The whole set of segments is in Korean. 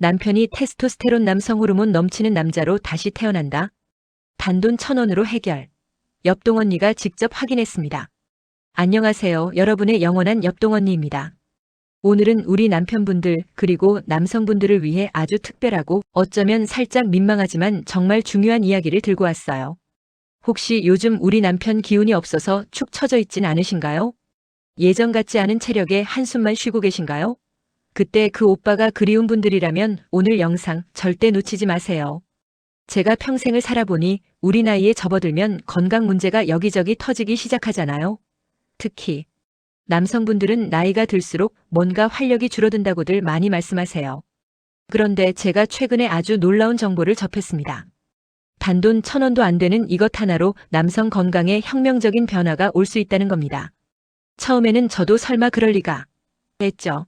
남편이 테스토스테론 남성 호르몬 넘치는 남자로 다시 태어난다. 단돈 1,000원으로 해결. 옆동 언니가 직접 확인했습니다. 안녕하세요. 여러분의 영원한 옆동 언니입니다. 오늘은 우리 남편분들 그리고 남성분들을 위해 아주 특별하고 어쩌면 살짝 민망하지만 정말 중요한 이야기를 들고 왔어요. 혹시 요즘 우리 남편 기운이 없어서 축 처져 있진 않으신가요? 예전 같지 않은 체력에 한숨만 쉬고 계신가요? 그때 그 오빠가 그리운 분들이라면 오늘 영상 절대 놓치지 마세요. 제가 평생을 살아보니 우리 나이에 접어들면 건강 문제가 여기저기 터지기 시작하잖아요. 특히 남성분들은 나이가 들수록 뭔가 활력이 줄어든다고들 많이 말씀하세요. 그런데 제가 최근에 아주 놀라운 정보를 접했습니다. 단돈 1,000원도 안 되는 이것 하나로 남성 건강에 혁명적인 변화가 올 수 있다는 겁니다. 처음에는 저도 설마 그럴 리가 했죠.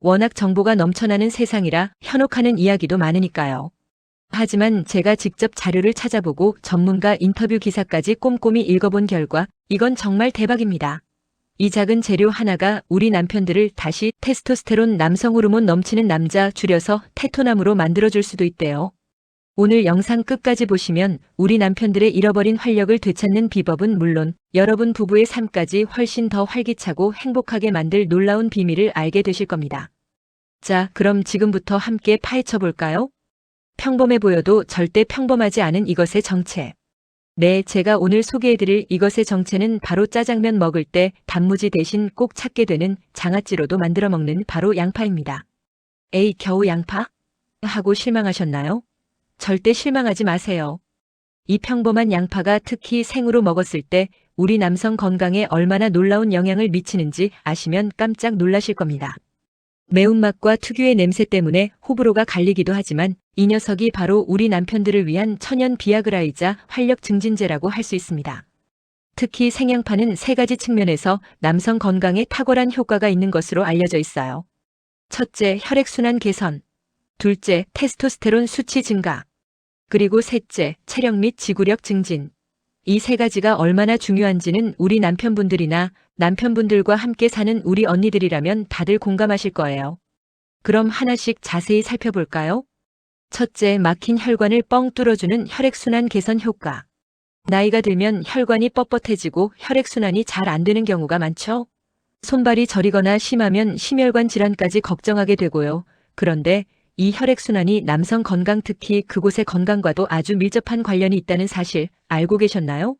워낙 정보가 넘쳐나는 세상이라 현혹하는 이야기도 많으니까요. 하지만 제가 직접 자료를 찾아보고 전문가 인터뷰 기사까지 꼼꼼히 읽어본 결과 이건 정말 대박입니다. 이 작은 재료 하나가 우리 남편들을 다시 테스토스테론 남성 호르몬 넘치는 남자 줄여서 테토남으로 만들어줄 수도 있대요. 오늘 영상 끝까지 보시면 우리 남편들의 잃어버린 활력을 되찾는 비법은 물론 여러분 부부의 삶까지 훨씬 더 활기차고 행복하게 만들 놀라운 비밀을 알게 되실 겁니다. 자, 그럼 지금부터 함께 파헤쳐 볼까요? 평범해 보여도 절대 평범하지 않은 이것의 정체. 네, 제가 오늘 소개해드릴 이것의 정체는 바로 짜장면 먹을 때 단무지 대신 꼭 찾게 되는 장아찌로도 만들어 먹는 바로 양파입니다. 에이, 겨우 양파? 하고 실망하셨나요? 절대 실망하지 마세요. 이 평범한 양파가 특히 생으로 먹었을 때 우리 남성 건강에 얼마나 놀라운 영향을 미치는지 아시면 깜짝 놀라실 겁니다. 매운맛과 특유의 냄새 때문에 호불호가 갈리기도 하지만 이 녀석이 바로 우리 남편들을 위한 천연 비아그라이자 활력 증진제라고 할 수 있습니다. 특히 생양파는 3가지 측면에서 남성 건강에 탁월한 효과가 있는 것으로 알려져 있어요. 첫째, 혈액순환 개선. 둘째, 테스토스테론 수치 증가. 그리고 셋째, 체력 및 지구력 증진. 이 3가지가 얼마나 중요한지는 우리 남편분들이나 남편분들과 함께 사는 우리 언니들이라면 다들 공감하실 거예요. 그럼 하나씩 자세히 살펴볼까요? 첫째, 막힌 혈관을 뻥 뚫어주는 혈액순환 개선 효과. 나이가 들면 혈관이 뻣뻣해지고 혈액순환이 잘 안 되는 경우가 많죠? 손발이 저리거나 심하면 심혈관 질환까지 걱정하게 되고요. 그런데 이 혈액순환이 남성 건강 특히 그곳의 건강과도 아주 밀접한 관련이 있다는 사실 알고 계셨나요?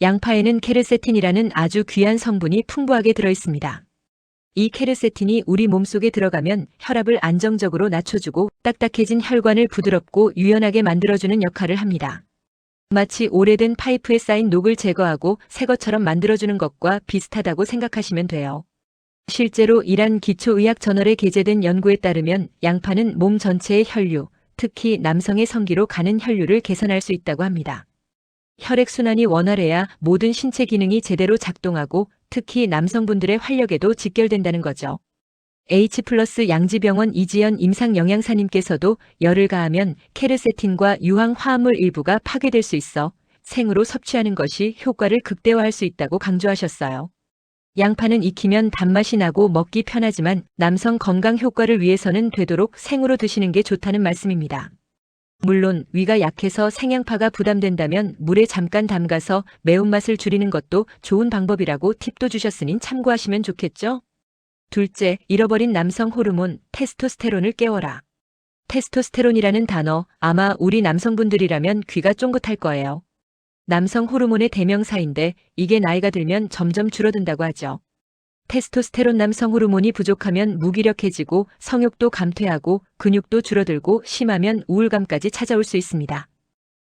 양파에는 케르세틴이라는 아주 귀한 성분이 풍부하게 들어있습니다. 이 케르세틴이 우리 몸속에 들어가면 혈압을 안정적으로 낮춰주고 딱딱해진 혈관을 부드럽고 유연하게 만들어주는 역할을 합니다. 마치 오래된 파이프에 쌓인 녹을 제거하고 새 것처럼 만들어주는 것과 비슷하다고 생각하시면 돼요. 실제로 이란 기초의학 저널에 게재된 연구에 따르면 양파는 몸 전체의 혈류, 특히 남성의 성기로 가는 혈류를 개선할 수 있다고 합니다. 혈액순환이 원활해야 모든 신체 기능이 제대로 작동하고 특히 남성분들의 활력에도 직결된다는 거죠. H+ 양지병원 이지연 임상영양사님께서도 열을 가하면 케르세틴과 유황 화합물 일부가 파괴될 수 있어 생으로 섭취하는 것이 효과를 극대화할 수 있다고 강조하셨어요. 양파는 익히면 단맛이 나고 먹기 편하지만 남성 건강 효과를 위해서는 되도록 생으로 드시는 게 좋다는 말씀입니다. 물론 위가 약해서 생양파가 부담된다면 물에 잠깐 담가서 매운맛을 줄이는 것도 좋은 방법이라고 팁도 주셨으니 참고하시면 좋겠죠? 둘째, 잃어버린 남성 호르몬 테스토스테론을 깨워라. 테스토스테론이라는 단어 아마 우리 남성분들이라면 귀가 쫑긋할 거예요. 남성 호르몬의 대명사인데 이게 나이가 들면 점점 줄어든다고 하죠. 테스토스테론 남성 호르몬이 부족하면 무기력해지고 성욕도 감퇴하고 근육도 줄어들고 심하면 우울감까지 찾아올 수 있습니다.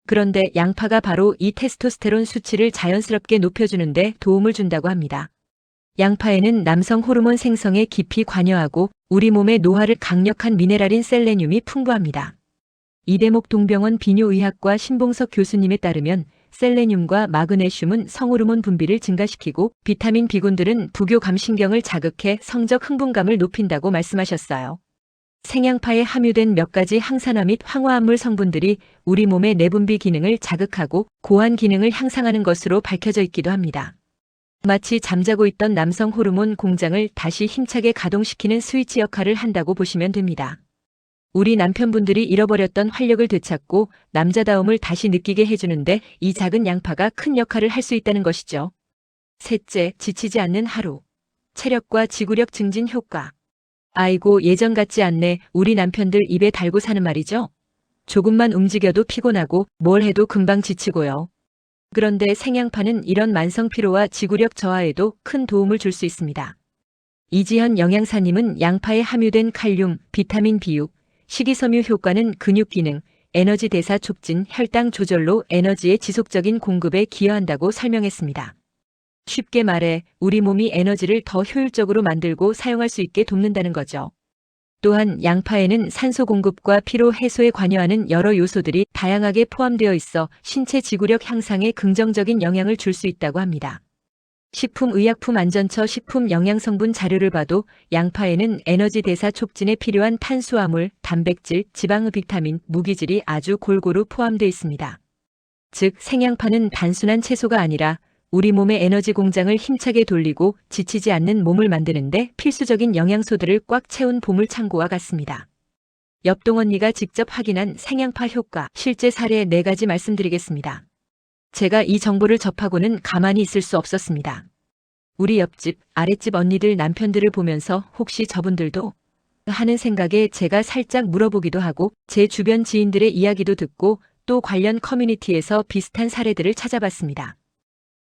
그런데 양파가 바로 이 테스토스테론 수치를 자연스럽게 높여주는데 도움을 준다고 합니다. 양파에는 남성 호르몬 생성에 깊이 관여하고 우리 몸의 노화를 강력한 미네랄인 셀레늄이 풍부합니다. 이대목 동병원 비뇨의학과 신봉석 교수님에 따르면 셀레늄과 마그네슘은 성호르몬 분비를 증가시키고 비타민 B군들은 부교감신경을 자극해 성적 흥분감을 높인다고 말씀하셨어요. 생양파에 함유된 몇 가지 항산화 및 황화합물 성분들이 우리 몸의 내분비 기능을 자극하고 고환 기능을 향상하는 것으로 밝혀져 있기도 합니다. 마치 잠자고 있던 남성 호르몬 공장을 다시 힘차게 가동시키는 스위치 역할을 한다고 보시면 됩니다. 우리 남편분들이 잃어버렸던 활력을 되찾고 남자다움을 다시 느끼게 해주는데 이 작은 양파가 큰 역할을 할 수 있다는 것이죠. 셋째, 지치지 않는 하루. 체력과 지구력 증진 효과. 아이고, 예전 같지 않네. 우리 남편들 입에 달고 사는 말이죠. 조금만 움직여도 피곤하고 뭘 해도 금방 지치고요. 그런데 생양파는 이런 만성 피로와 지구력 저하에도 큰 도움을 줄 수 있습니다. 이지현 영양사님은 양파에 함유된 칼륨, 비타민 B6, 식이섬유 효과는 근육 기능, 에너지 대사 촉진, 혈당 조절로 에너지의 지속적인 공급에 기여한다고 설명했습니다. 쉽게 말해 우리 몸이 에너지를 더 효율적으로 만들고 사용할 수 있게 돕는다는 거죠. 또한 양파에는 산소 공급과 피로 해소에 관여하는 여러 요소들이 다양하게 포함되어 있어 신체 지구력 향상에 긍정적인 영향을 줄 수 있다고 합니다. 식품의약품안전처 식품영양성분 자료를 봐도 양파에는 에너지 대사 촉진에 필요한 탄수화물, 단백질, 지방, 비타민, 무기질이 아주 골고루 포함되어 있습니다. 즉, 생양파는 단순한 채소가 아니라 우리 몸의 에너지 공장을 힘차게 돌리고 지치지 않는 몸을 만드는데 필수적인 영양소들을 꽉 채운 보물창고와 같습니다. 옆동 언니가 직접 확인한 생양파 효과, 실제 사례 4가지 말씀드리겠습니다. 제가 이 정보를 접하고는 가만히 있을 수 없었습니다. 우리 옆집, 아랫집 언니들 남편들을 보면서 혹시 저분들도 하는 생각에 제가 살짝 물어보기도 하고 제 주변 지인들의 이야기도 듣고 또 관련 커뮤니티에서 비슷한 사례들을 찾아봤습니다.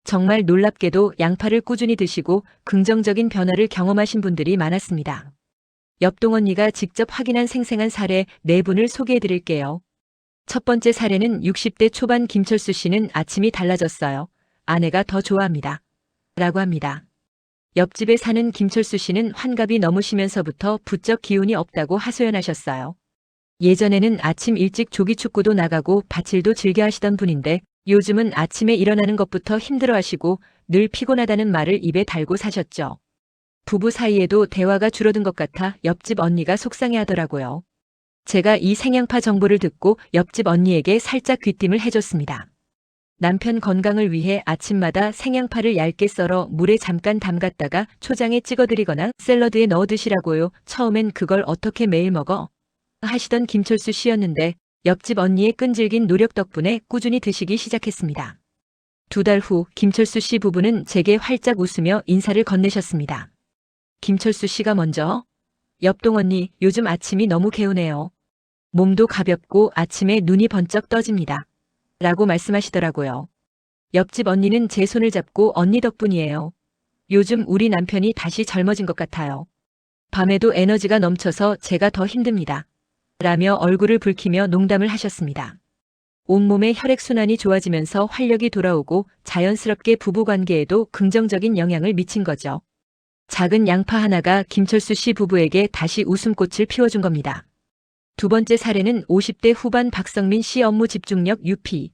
정말 놀랍게도 양파를 꾸준히 드시고 긍정적인 변화를 경험하신 분들이 많았습니다. 옆동 언니가 직접 확인한 생생한 사례 4분을 소개해 드릴게요. 첫 번째 사례는 60대 초반 김철수 씨는 아침이 달라졌어요. 아내가 더 좋아합니다. 라고 합니다. 옆집에 사는 김철수 씨는 환갑이 넘으시면서부터 부쩍 기운이 없다고 하소연하셨어요. 예전에는 아침 일찍 조기축구도 나가고 밭일도 즐겨 하시던 분인데 요즘은 아침에 일어나는 것부터 힘들어하시고 늘 피곤하다는 말을 입에 달고 사셨죠. 부부 사이에도 대화가 줄어든 것 같아 옆집 언니가 속상해하더라고요. 제가 이 생양파 정보를 듣고 옆집 언니에게 살짝 귀띔을 해줬습니다. 남편 건강을 위해 아침마다 생양파를 얇게 썰어 물에 잠깐 담갔다가 초장에 찍어드리거나 샐러드에 넣어 드시라고요. 처음엔 그걸 어떻게 매일 먹어? 하시던 김철수 씨였는데 옆집 언니의 끈질긴 노력 덕분에 꾸준히 드시기 시작했습니다. 2달 후 김철수 씨 부부는 제게 활짝 웃으며 인사를 건네셨습니다. 김철수 씨가 먼저 옆동 언니 요즘 아침이 너무 개운해요. 몸도 가볍고 아침에 눈이 번쩍 떠집니다. 라고 말씀하시더라고요. 옆집 언니는 제 손을 잡고 언니 덕분이에요. 요즘 우리 남편이 다시 젊어진 것 같아요. 밤에도 에너지가 넘쳐서 제가 더 힘듭니다. 라며 얼굴을 붉히며 농담을 하셨습니다. 온몸의 혈액순환이 좋아지면서 활력이 돌아오고 자연스럽게 부부관계에도 긍정적인 영향을 미친 거죠. 작은 양파 하나가 김철수 씨 부부에게 다시 웃음꽃을 피워준 겁니다. 2번째 사례는 50대 후반 박성민 씨 업무 집중력 유피.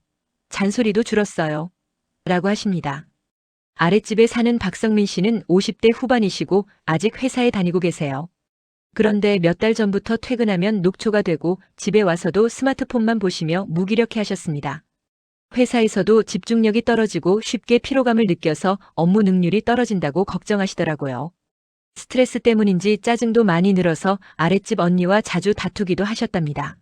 잔소리도 줄었어요. 라고 하십니다. 아랫집에 사는 박성민 씨는 50대 후반이시고 아직 회사에 다니고 계세요. 그런데 몇 달 전부터 퇴근하면 녹초가 되고 집에 와서도 스마트폰만 보시며 무기력해 하셨습니다. 회사에서도 집중력이 떨어지고 쉽게 피로감을 느껴서 업무 능률이 떨어진다고 걱정하시더라고요. 스트레스 때문인지 짜증도 많이 늘어서 아랫집 언니와 자주 다투기도 하셨답니다.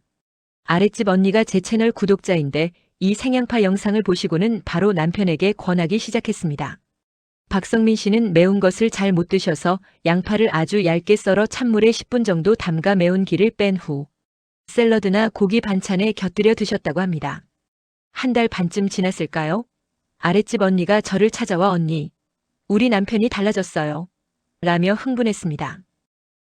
아랫집 언니가 제 채널 구독자인데 이 생양파 영상을 보시고는 바로 남편에게 권하기 시작했습니다. 박성민 씨는 매운 것을 잘 못 드셔서 양파를 아주 얇게 썰어 찬물에 10분 정도 담가 매운 기를 뺀 후 샐러드나 고기 반찬에 곁들여 드셨다고 합니다. 1달 반쯤 지났을까요? 아랫집 언니가 저를 찾아와 언니, 우리 남편이 달라졌어요. 라며 흥분했습니다.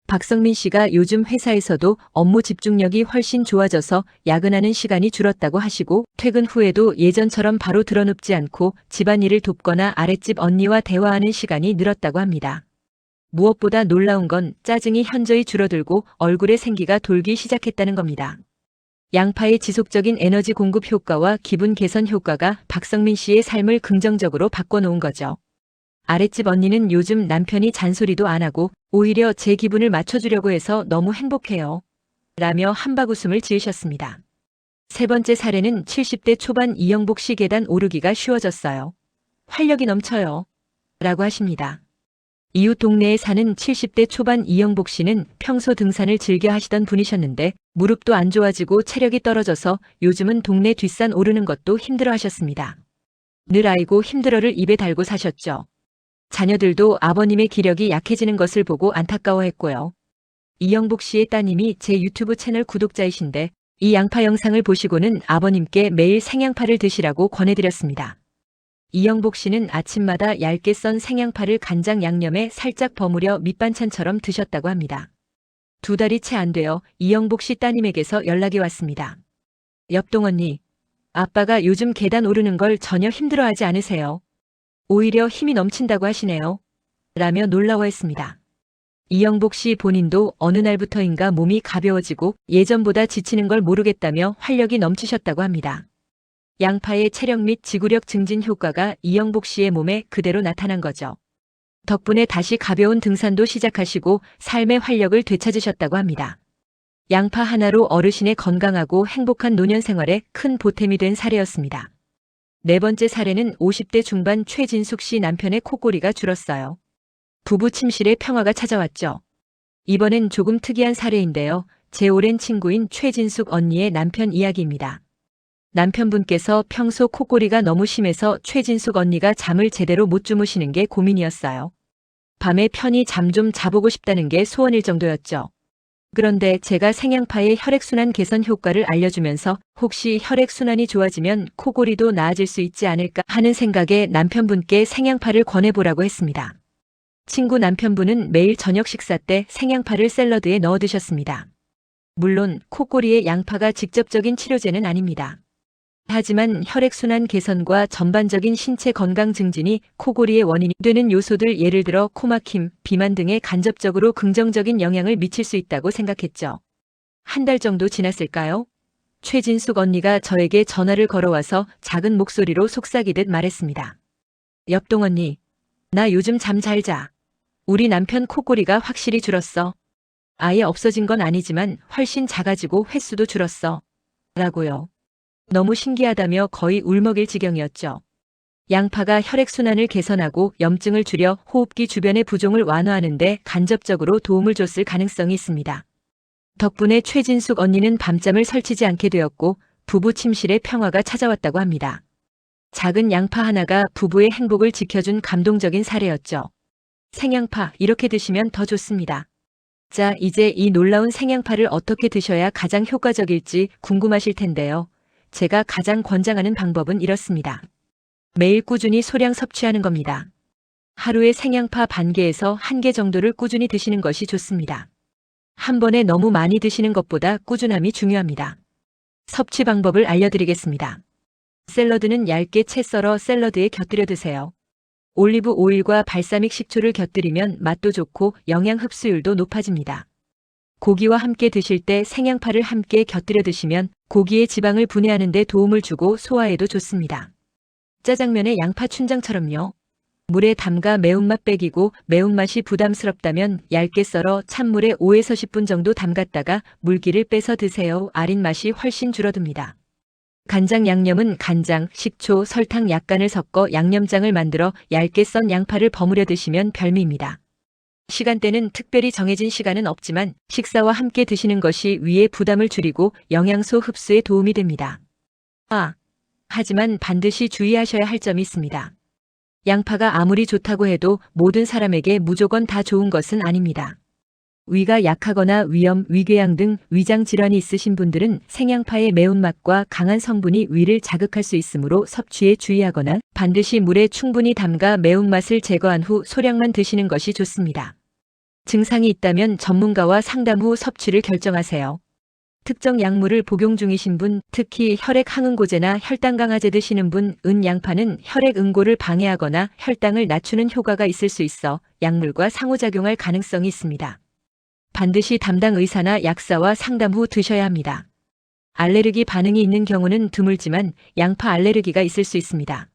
박성민 씨가 요즘 회사에서도 업무 집중력이 훨씬 좋아져서 야근하는 시간이 줄었다고 하시고 퇴근 후에도 예전처럼 바로 드러눕지 않고 집안일을 돕거나 아랫집 언니와 대화하는 시간이 늘었다고 합니다. 무엇보다 놀라운 건 짜증이 현저히 줄어들고 얼굴에 생기가 돌기 시작했다는 겁니다. 양파의 지속적인 에너지 공급 효과와 기분 개선 효과가 박성민 씨의 삶을 긍정적으로 바꿔놓은 거죠. 아랫집 언니는 요즘 남편이 잔소리도 안 하고 오히려 제 기분을 맞춰주려고 해서 너무 행복해요. 라며 한박웃음을 지으셨습니다. 3번째 사례는 70대 초반 이영복 씨 계단 오르기가 쉬워졌어요. 활력이 넘쳐요. 라고 하십니다. 이웃 동네에 사는 70대 초반 이영복 씨는 평소 등산을 즐겨 하시던 분이셨는데 무릎도 안 좋아지고 체력이 떨어져서 요즘은 동네 뒷산 오르는 것도 힘들어 하셨습니다. 늘 아이고 힘들어를 입에 달고 사셨죠. 자녀들도 아버님의 기력이 약해지는 것을 보고 안타까워했고요. 이영복 씨의 따님이 제 유튜브 채널 구독자이신데 이 양파 영상을 보시고는 아버님께 매일 생양파를 드시라고 권해드렸습니다. 이영복 씨는 아침마다 얇게 썬 생양파를 간장 양념에 살짝 버무려 밑반찬처럼 드셨다고 합니다. 2달이 채 안 되어 이영복 씨 따님에게서 연락이 왔습니다. 옆동 언니, 아빠가 요즘 계단 오르는 걸 전혀 힘들어하지 않으세요? 오히려 힘이 넘친다고 하시네요. 라며 놀라워했습니다. 이영복 씨 본인도 어느 날부터인가 몸이 가벼워지고 예전보다 지치는 걸 모르겠다며 활력이 넘치셨다고 합니다. 양파의 체력 및 지구력 증진 효과가 이영복 씨의 몸에 그대로 나타난 거죠. 덕분에 다시 가벼운 등산도 시작하시고 삶의 활력을 되찾으셨다고 합니다. 양파 하나로 어르신의 건강하고 행복한 노년 생활에 큰 보탬이 된 사례였습니다. 4번째 사례는 50대 중반 최진숙 씨 남편의 코골이가 줄었어요. 부부 침실에 평화가 찾아왔죠. 이번엔 조금 특이한 사례인데요. 제 오랜 친구인 최진숙 언니의 남편 이야기입니다. 남편분께서 평소 코골이가 너무 심해서 최진숙 언니가 잠을 제대로 못 주무시는 게 고민이었어요. 밤에 편히 잠 좀 자보고 싶다는 게 소원일 정도였죠. 그런데 제가 생양파의 혈액순환 개선 효과를 알려주면서 혹시 혈액순환이 좋아지면 코골이도 나아질 수 있지 않을까 하는 생각에 남편분께 생양파를 권해보라고 했습니다. 친구 남편분은 매일 저녁 식사 때 생양파를 샐러드에 넣어 드셨습니다. 물론 코골이의 양파가 직접적인 치료제는 아닙니다. 하지만 혈액순환 개선과 전반적인 신체 건강 증진이 코골이의 원인이 되는 요소들 예를 들어 코막힘, 비만 등에 간접적으로 긍정적인 영향을 미칠 수 있다고 생각했죠. 1달 정도 지났을까요? 최진숙 언니가 저에게 전화를 걸어와서 작은 목소리로 속삭이듯 말했습니다. 옆동 언니, 나 요즘 잠 잘 자. 우리 남편 코골이가 확실히 줄었어. 아예 없어진 건 아니지만 훨씬 작아지고 횟수도 줄었어. 라고요. 너무 신기하다며 거의 울먹일 지경이었죠. 양파가 혈액순환을 개선하고 염증을 줄여 호흡기 주변의 부종을 완화하는 데 간접적으로 도움을 줬을 가능성이 있습니다. 덕분에 최진숙 언니는 밤잠을 설치지 않게 되었고 부부 침실에 평화가 찾아왔다고 합니다. 작은 양파 하나가 부부의 행복을 지켜준 감동적인 사례였죠. 생양파 이렇게 드시면 더 좋습니다. 자, 이제 이 놀라운 생양파를 어떻게 드셔야 가장 효과적일지 궁금하실 텐데요. 제가 가장 권장하는 방법은 이렇습니다. 매일 꾸준히 소량 섭취하는 겁니다. 하루에 생양파 반 개에서 1개 정도를 꾸준히 드시는 것이 좋습니다. 한 번에 너무 많이 드시는 것보다 꾸준함이 중요합니다. 섭취 방법을 알려드리겠습니다. 샐러드는 얇게 채 썰어 샐러드에 곁들여 드세요. 올리브 오일과 발사믹 식초를 곁들이면 맛도 좋고 영양 흡수율도 높아집니다. 고기와 함께 드실 때 생양파를 함께 곁들여 드시면 고기의 지방을 분해하는 데 도움을 주고 소화에도 좋습니다. 짜장면의 양파 춘장처럼요. 물에 담가 매운맛 빼기고 매운맛이 부담스럽다면 얇게 썰어 찬물에 5에서 10분 정도 담갔다가 물기를 빼서 드세요. 아린 맛이 훨씬 줄어듭니다. 간장 양념은 간장, 식초, 설탕 약간을 섞어 양념장을 만들어 얇게 썬 양파를 버무려 드시면 별미입니다. 시간대는 특별히 정해진 시간은 없지만 식사와 함께 드시는 것이 위의 부담을 줄이고 영양소 흡수에 도움이 됩니다. 하지만 반드시 주의하셔야 할 점이 있습니다. 양파가 아무리 좋다고 해도 모든 사람에게 무조건 다 좋은 것은 아닙니다. 위가 약하거나 위염, 위궤양 등 위장 질환이 있으신 분들은 생양파의 매운맛과 강한 성분이 위를 자극할 수 있으므로 섭취에 주의하거나 반드시 물에 충분히 담가 매운맛을 제거한 후 소량만 드시는 것이 좋습니다. 증상이 있다면 전문가와 상담 후 섭취를 결정하세요. 특정 약물을 복용 중이신 분, 특히 혈액 항응고제나 혈당 강화제 드시는 분, 양파는 혈액 응고를 방해하거나 혈당을 낮추는 효과가 있을 수 있어 약물과 상호작용할 가능성이 있습니다. 반드시 담당 의사나 약사와 상담 후 드셔야 합니다. 알레르기 반응이 있는 경우는 드물지만 양파 알레르기가 있을 수 있습니다.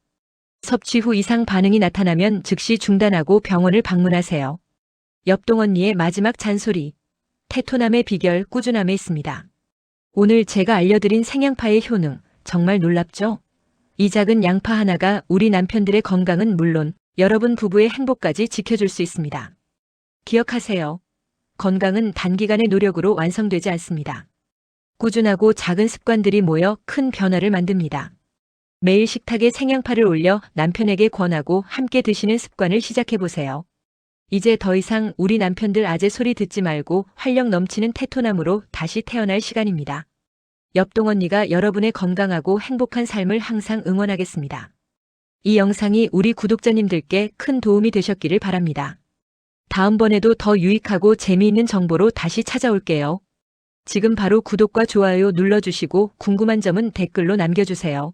섭취 후 이상 반응이 나타나면 즉시 중단하고 병원을 방문하세요. 옆동 언니의 마지막 잔소리. 테토남의 비결 꾸준함에 있습니다. 오늘 제가 알려드린 생양파의 효능 정말 놀랍죠? 이 작은 양파 하나가 우리 남편들의 건강은 물론 여러분 부부의 행복까지 지켜줄 수 있습니다. 기억하세요. 건강은 단기간의 노력으로 완성되지 않습니다. 꾸준하고 작은 습관들이 모여 큰 변화를 만듭니다. 매일 식탁에 생양파를 올려 남편에게 권하고 함께 드시는 습관을 시작해보세요. 이제 더 이상 우리 남편들 아재 소리 듣지 말고 활력 넘치는 태토남으로 다시 태어날 시간입니다. 옆동 언니가 여러분의 건강하고 행복한 삶을 항상 응원하겠습니다. 이 영상이 우리 구독자님들께 큰 도움이 되셨기를 바랍니다. 다음번에도 더 유익하고 재미있는 정보로 다시 찾아올게요. 지금 바로 구독과 좋아요 눌러주시고 궁금한 점은 댓글로 남겨주세요.